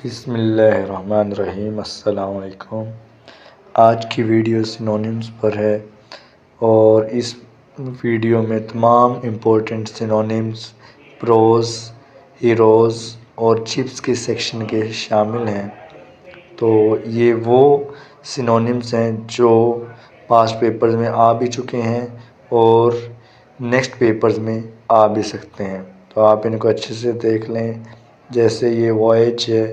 बिस्मिल्लाहिर्रहमानिर्रहीम। अस्सलाम वालेकुम। आज की वीडियो सिनोनिम्स पर है और इस वीडियो में तमाम इम्पोर्टेंट सिनोनिम्स, प्रोज, हीरोज़ और चिप्स के सेक्शन के शामिल हैं। तो ये वो सिनोनिम्स हैं जो पास्ट पेपर्स में आ भी चुके हैं और नेक्स्ट पेपर्स में आ भी सकते हैं। तो आप इनको अच्छे से देख लें। जैसे ये वॉयज है,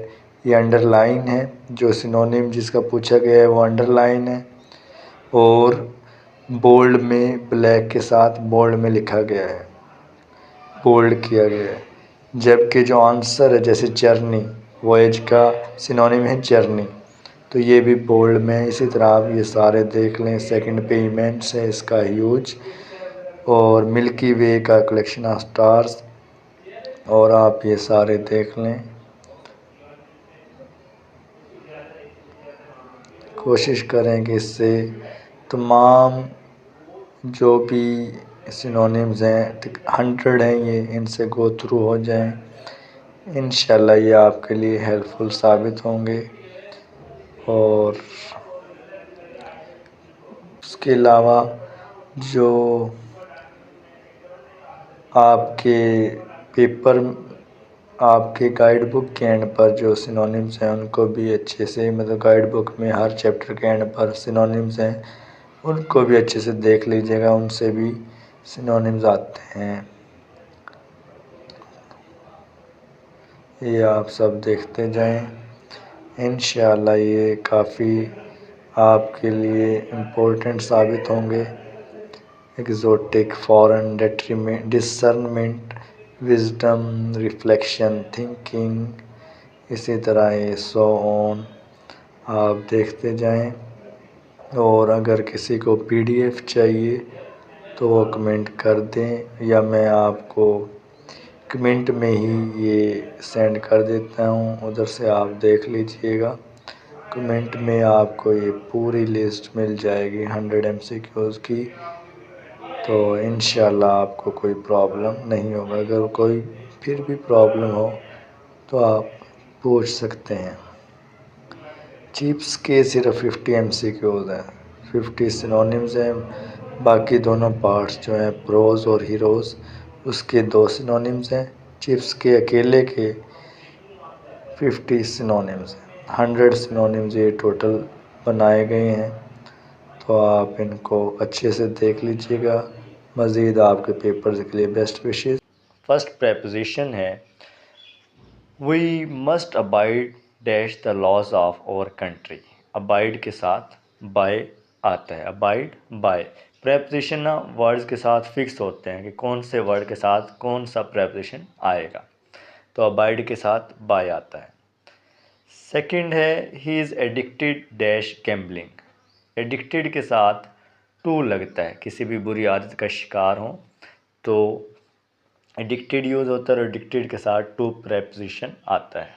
ये अंडरलाइन है, जो सिनोनिम जिसका पूछा गया है वो अंडरलाइन है और बोल्ड में ब्लैक के साथ बोल्ड में लिखा गया है, बोल्ड किया गया है। जबकि जो आंसर है जैसे जर्नी, वॉयज का सिनोनिम है जर्नी, तो ये भी बोल्ड में है। इसी तरह आप ये सारे देख लें। सेकंड पे इमेंट्स है, इसका ह्यूज, और मिल्की वे का कलेक्शन ऑफ स्टार्स, और आप ये सारे देख लें। कोशिश करें कि इससे तमाम जो भी सिनोनिम्स हैं, 100 हैं ये, इनसे गो थ्रू हो जाएं। इंशाल्लाह ये आपके लिए हेल्पफुल साबित होंगे। और उसके अलावा जो आपके पेपर, आपके गाइड बुक के एंड पर जो सिनोनिम्स हैं उनको भी अच्छे से, मतलब गाइड बुक में हर चैप्टर के एंड पर सिनोनिम्स हैं, उनको भी अच्छे से देख लीजिएगा, उनसे भी सिनोनिम्स आते हैं। ये आप सब देखते जाएं। इंशाअल्लाह ये काफ़ी आपके लिए इम्पोर्टेंट साबित होंगे। Exotic, foreign, discernment, wisdom, reflection, thinking, इसी तरह ये सो ऑन आप देखते जाएं। और अगर किसी को पीडीएफ चाहिए तो वो कमेंट कर दें, या मैं आपको कमेंट में ही ये सेंड कर देता हूँ, उधर से आप देख लीजिएगा। कमेंट में आपको ये पूरी लिस्ट मिल जाएगी 100 MCQs की। तो इंशाल्लाह आपको कोई प्रॉब्लम नहीं होगा। अगर कोई फिर भी प्रॉब्लम हो तो आप पूछ सकते हैं। चिप्स के सिर्फ 50 MCQs हैं, 50 सिनोनिम्स हैं। बाकी दोनों पार्ट्स जो हैं, प्रोज और हीरोज़, उसके 2 सिनोनिम्स हैं। चिप्स के अकेले के 50 सिनोनिम्स हैं। 100 सिनोनिम्स ये टोटल बनाए गए हैं। तो आप इनको अच्छे से देख लीजिएगा। मज़ीद आपके पेपर्स के लिए बेस्ट विशेज़। फर्स्ट प्रेपोजिशन है we must abide dash the laws of our country. Abide के साथ बाय आता है। अबाइड बाय प्रेपोजिशन ना वर्ड्स के साथ फिक्स होते हैं कि कौन से वर्ड के साथ कौन सा प्रेपोजिशन आएगा। तो अबाइड के साथ बाय आता है। सेकंड है he is addicted dash gambling. Addicted के साथ टू लगता है, किसी भी बुरी आदत का शिकार हो तो एडिक्टेड यूज़ होता है और एडिक्टेड के साथ टू प्रेपोजिशन आता है।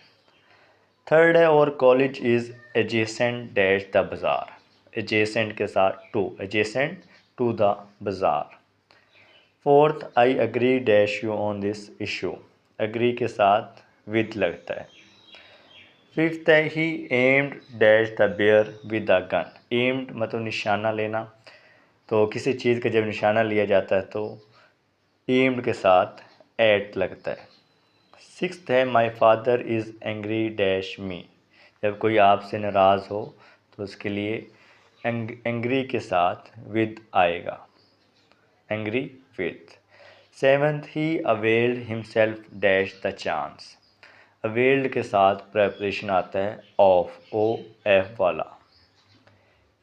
थर्ड है और college is adjacent dash the bazaar. Adjacent के साथ to, adjacent to the bazaar. Fourth I agree dash you on this issue. Agree के साथ विद लगता है। फिफ्थ है he aimed dash the bear with the gun. Aimed मतलब निशाना लेना, तो किसी चीज़ का जब निशाना लिया जाता है तो एम्ड के साथ एट लगता है। सिक्स्थ है my father is angry dash मी। जब कोई आपसे नाराज़ हो तो उसके लिए एंग्री के साथ विद आएगा, angry with. Seventh he availed himself dash the chance. Availed के साथ प्रेपोजिशन आता है ऑफ, ओ एफ वाला।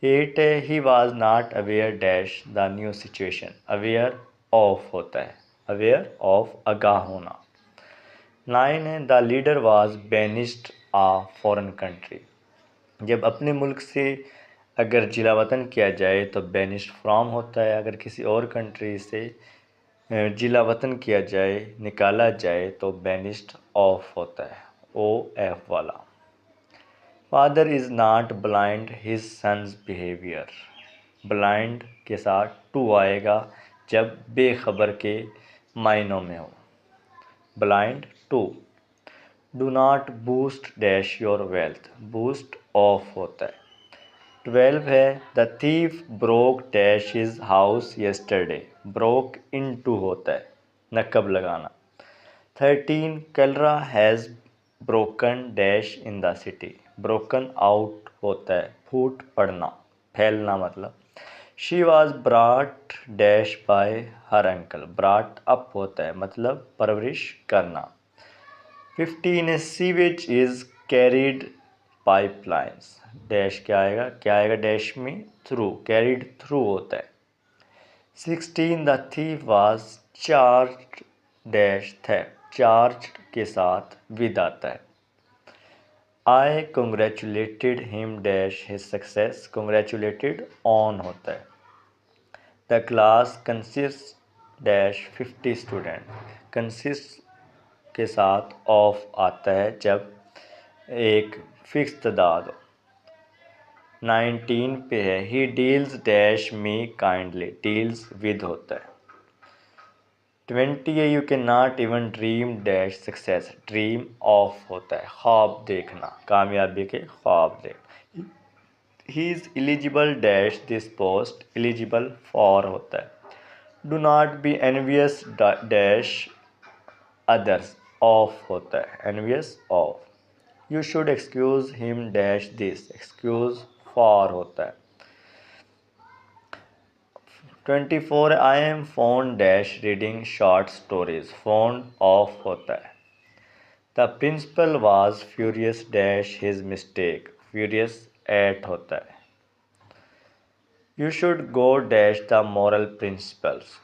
एट है he was not aware dash the new situation. Aware of होता है, अवेयर ऑफ आगाह होना। 9 है the leader was banished a foreign country. जब अपने मुल्क से अगर जिला वतन किया जाए तो बेनिस्ड फ्रॉम होता है। अगर किसी और कंट्री से जिला वतन किया जाए, निकाला जाए, तो बेनिस्ड ऑफ होता है, ओ एफ वाला। Father is not blind his sons behaviour. Blind के साथ टू आएगा जब बेखबर के मायनों में हो, blind to. Do not boast dash your wealth, boast of होता है। 12 है the thief broke dash his house yesterday, broke into होता है, नकब लगाना। 13 cholera has broken dash in the city, broken out होता है, फूट पड़ना, फैलना मतलब। She was brought dash by her uncle, brought up होता है मतलब परवरिश करना। 15 sewage is carried pipelines, dash क्या आएगा डैश में, थ्रू, कैरिड थ्रू होता है। 16 the thief was charge dash theft, charge के साथ विद आता है। I congratulated him dash his success, congratulated on होता है। The class consist dash 50 student, consist के साथ ऑफ आता है जब एक फिक्स तादाद हो। 19 पे है he deals dash me kindly, deals with होता है। 20 है you can not even dream dash success, dream of होता है, ख्वाब देखना, कामयाबी के ख्वाब देख। He is eligible dash this post, eligible for होता है। Do not B envious dash others, of होता है, envious of. You should excuse him dash this, excuse for होता है। 24 I am phone dash reading short stories, fond of होता है। The principal was furious dash his mistake, furious at होता है। You should go dash the moral principles,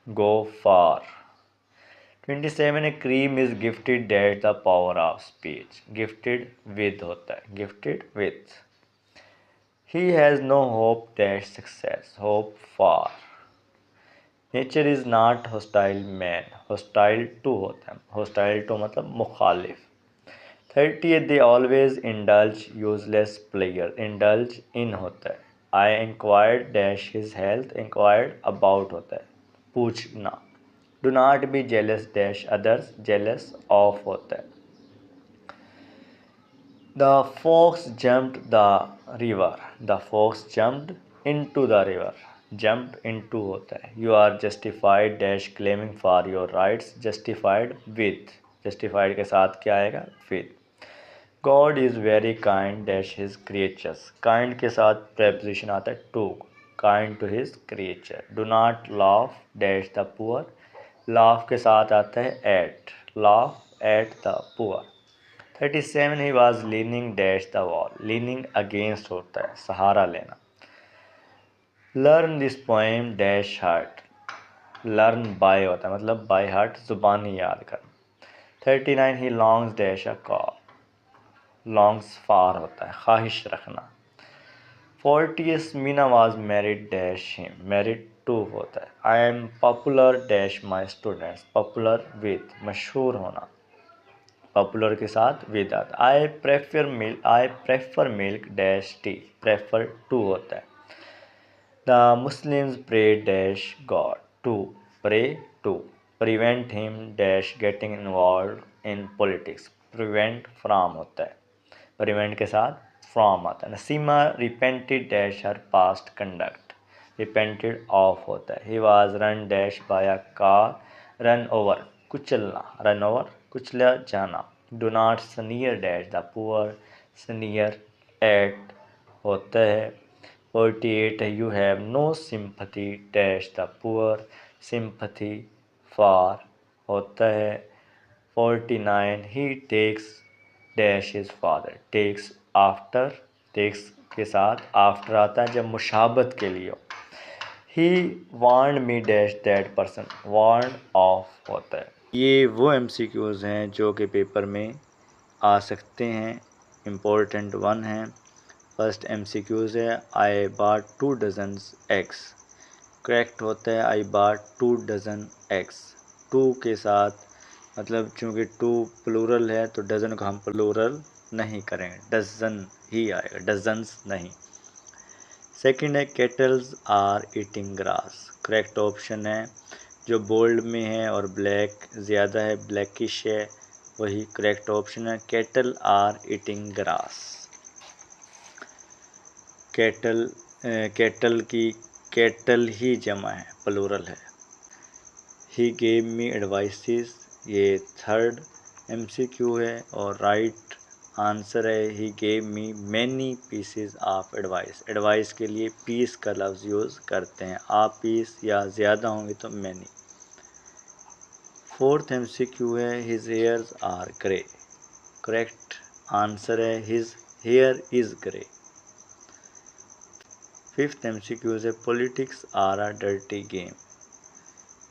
go for. 27 Karim is gifted dash the power of speech, gifted with होता है, gifted with. He has no hope dash success, hope for. Nature is not hostile man, hostile to होता है, hostile to मतलब मुखालिफ। 30 they always indulge useless player, indulge in होता है। I inquired dash his health, inquired about होता है, पूछना। Do not be jealous dash others, jealous of होता है। The fox jumped the river, the fox jumped into the river, jump into होता है। You are justified dash claiming for your rights, justified with, justified के साथ क्या आएगा with. God is very kind dash his creatures, kind के साथ preposition आता है to, kind to his creature. Do not laugh dash the poor, laugh के साथ आता है at, laugh at the poor. 37 he was leaning dash the wall, leaning against होता है, सहारा लेना। Learn this poem dash heart, learn by होता है मतलब बाय हार्ट, ज़ुबानी याद करना। 39 he longs dash a call, longs for होता है, ख्वाहिश रखना। 40 Meena was married dash him, married to होता है। I am popular dash my students, popular with, मशहूर होना, पॉपुलर के साथ विद आता। I prefer milk dash tea, prefer to होता है। The Muslims pray dash God, to pray to. Prevent him dash getting involve in politics, prevent from होता है, prevent के साथ फ्रॉम आता है। Naseema repented dash her past conduct, repented of होता है। He was run dash by a car, run over कुचलना, run over कुचला जाना। Do not sneer dash the poor, sneer at होता है। 48 है you have no sympathy dash the poor, sympathy for होता है। 49 he takes dash his father, takes after, takes के साथ आफ्टर आता है जब मुशाबत के लिए हो। He warned me dash that person, warn of होता है। ये वो MCQs हैं जो कि पेपर में आ सकते हैं, इम्पोर्टेंट वन है। फर्स्ट MCQs है आई बाट 2 डजन्स एग्स, करेक्ट होता है आई बाट 2 डजन एग्स, 2 के साथ मतलब चूँकि 2 प्लूरल है तो डज़न को हम प्लूरल नहीं करेंगे, डज़न ही आएगा, डजन्स नहीं। सेकंड है cattles are eating grass, correct option है जो बोल्ड में है और ब्लैक ज़्यादा है, ब्लैकिश है, वही करेक्ट ऑप्शन है। Cattle are eating grass. Cattle की कैटल ही जमा है, प्लूरल है। ही गेव मी एडवाइसेस, ये थर्ड MCQ है और राइट आंसर है he gave me many pieces of advice. Advice के लिए पीस का लफ्ज़ यूज़ करते हैं, आप पीस या ज़्यादा होंगे तो मैनी। फोर्थ MCQ है his hairs are grey. Correct answer है his hair is grey. Fifth MCQ है politics are a dirty game.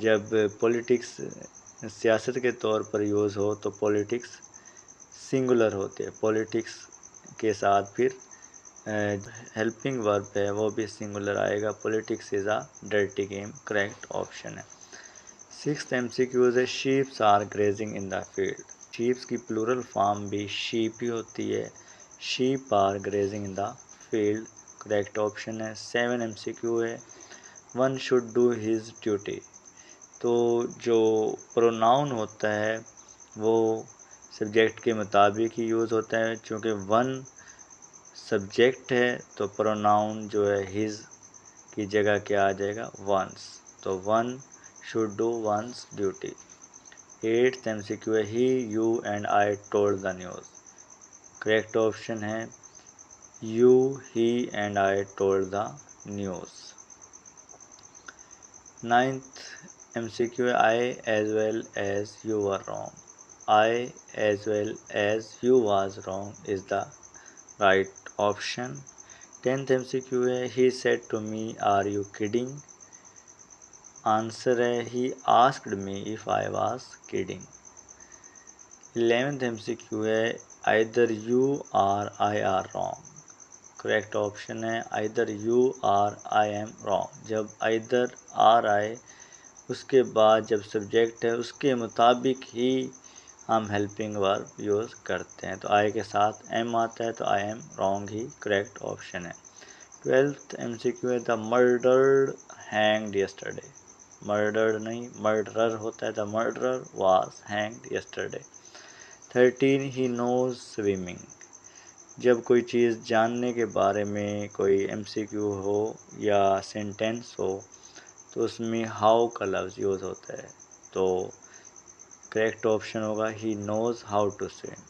जब पॉलिटिक्स सियासत के तौर पर यूज़ हो तो पॉलिटिक्स सिंगुलर होते हैं, पॉलिटिक्स के साथ फिर हेल्पिंग वर्ब है वो भी सिंगुलर आएगा। Politics is a dirty game, correct option है। सिक्स्थ MCQ है sheeps are grazing in the field. Sheeps की प्लूरल फॉर्म भी शीप ही होती है। Sheep are grazing in the field, correct option है। 7 MCQ है one should do his duty. तो जो प्रोनाउन होता है वो सब्जेक्ट के मुताबिक ही यूज़ होता है, चूँकि वन सब्जेक्ट है तो प्रोनाउन जो है हिज की जगह क्या आ जाएगा, वंस। तो one should do one's duty. 8th MCQ है he you and I told the news. Correct option है you he and I told the news. 9th MCQ है I as well as you were wrong. I as well as you was wrong is the right option. 10th MCQ है he said to me are you kidding. Answer है he asked me if I was kidding. 11th MCQ है either you or I are wrong. Correct option है either you or I am wrong. जब either or आए उसके बाद जब subject है उसके मुताबिक ही हम हेल्पिंग वर्ब यूज़ करते हैं। तो आई के साथ एम आता है तो आई एम रॉन्ग ही करेक्ट ऑप्शन है। 12th MCQ है the murdered hanged yesterday. Murdered नहीं, मर्डरर होता है। The murderer was hanged yesterday. 13 he knows swimming. जब कोई चीज़ जानने के बारे में कोई MCQ हो या सेंटेंस हो तो उसमें हाउ का लफ्ज़ यूज़ होता है, तो करेक्ट ऑप्शन होगा he knows how to swim.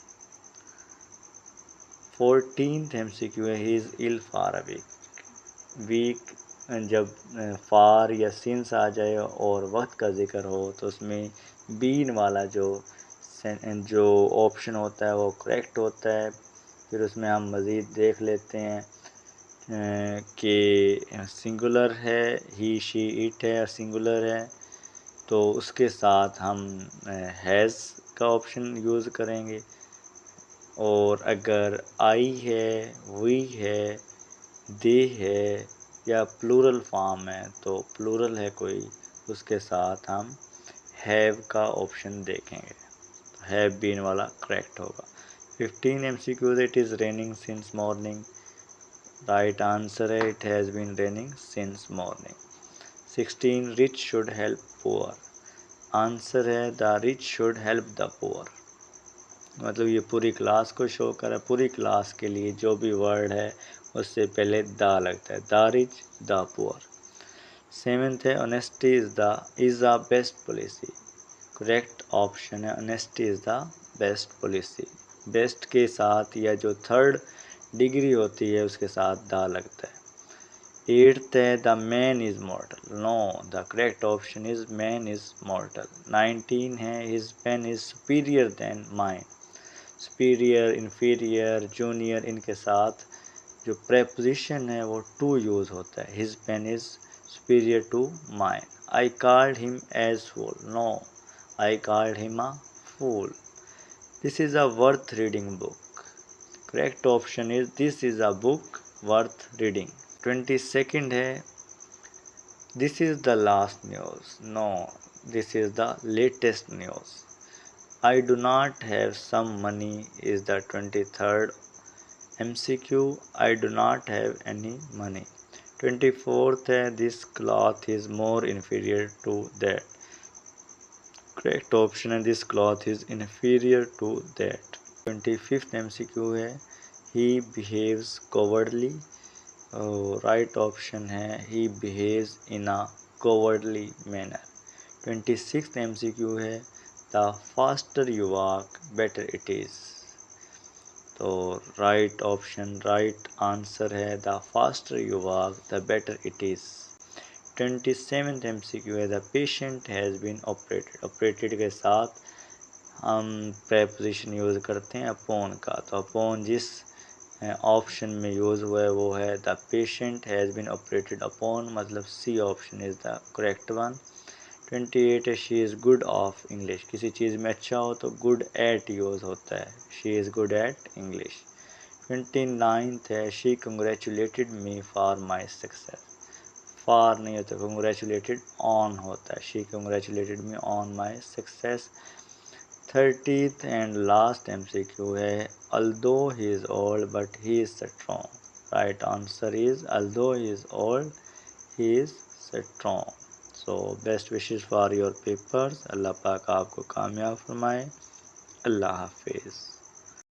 14th MCQ है he is ill for a week. Week जब फार या सिंस आ जाए और वक्त का जिक्र हो तो उसमें बीन वाला जो ऑप्शन होता है वो करेक्ट होता है। फिर उसमें हम मज़ीद देख लेते हैं कि सिंगुलर है ही शी इट है, सिंगुलर है तो उसके साथ हम हैज़ का ऑप्शन यूज़ करेंगे। और अगर आई है, वी है, दे है या प्लूरल फॉर्म है तो प्लूरल है कोई, उसके साथ हम हैव का ऑप्शन देखेंगे। हैव बीन वाला करेक्ट होगा। 15 MCQ it is raining since morning. Right answer है it has been raining since morning. 16 rich should help poor. Answer है the rich should help the poor. मतलब ये पूरी क्लास को शो कर रहा है, पूरी क्लास के लिए जो भी वर्ड है उससे पहले द लगता है, the rich the poor. 7th है honesty is the best policy. Correct option है honesty is the best policy. Best के साथ या जो थर्ड डिग्री होती है उसके साथ द लगता है। 8th है the man is mortal. No, the correct option is man is mortal. 19 है his pen is superior than mine. Superior, inferior, junior इनके साथ जो प्रेपोजिशन है वो टू यूज़ होता है। His pen is superior to mine. I called him as fool. No, I called him a fool. This is a worth reading book. Correct option is this is a book worth reading. 22nd है this is the last news. No, this is the latest news. I do not have some money is the 23rd MCQ. I do not have any money. 24th है this cloth is more inferior to that. Correct option है this cloth is inferior to that. 25th MCQ है he behaves cowardly, right option है he behaves in a cowardly manner. 26th MCQ है the faster you walk better it is, तो right option right answer है the faster you walk the better it is. 27th MCQ है the patient has been operated. Operated के साथ हम preposition use करते हैं upon का, तो अपॉन जिस ऑप्शन में यूज़ हुआ है वो है the patient has been operated upon, मतलब C option is the correct one. 28 है she is good of English, किसी चीज़ में अच्छा हो तो गुड एट यूज़ होता है, she is good at English. 29th है she congratulated me for my success, for नहीं होता, कंग्रेचुलेटेड ऑन होता है, she congratulated me on my success. 30th and last MCQ है although he is old but he is strong, right answer is although he is old he is strong। so best wishes for your papers, अल्लाह पाक आपको कामयाब फरमाए। अल्लाह हाफिज़।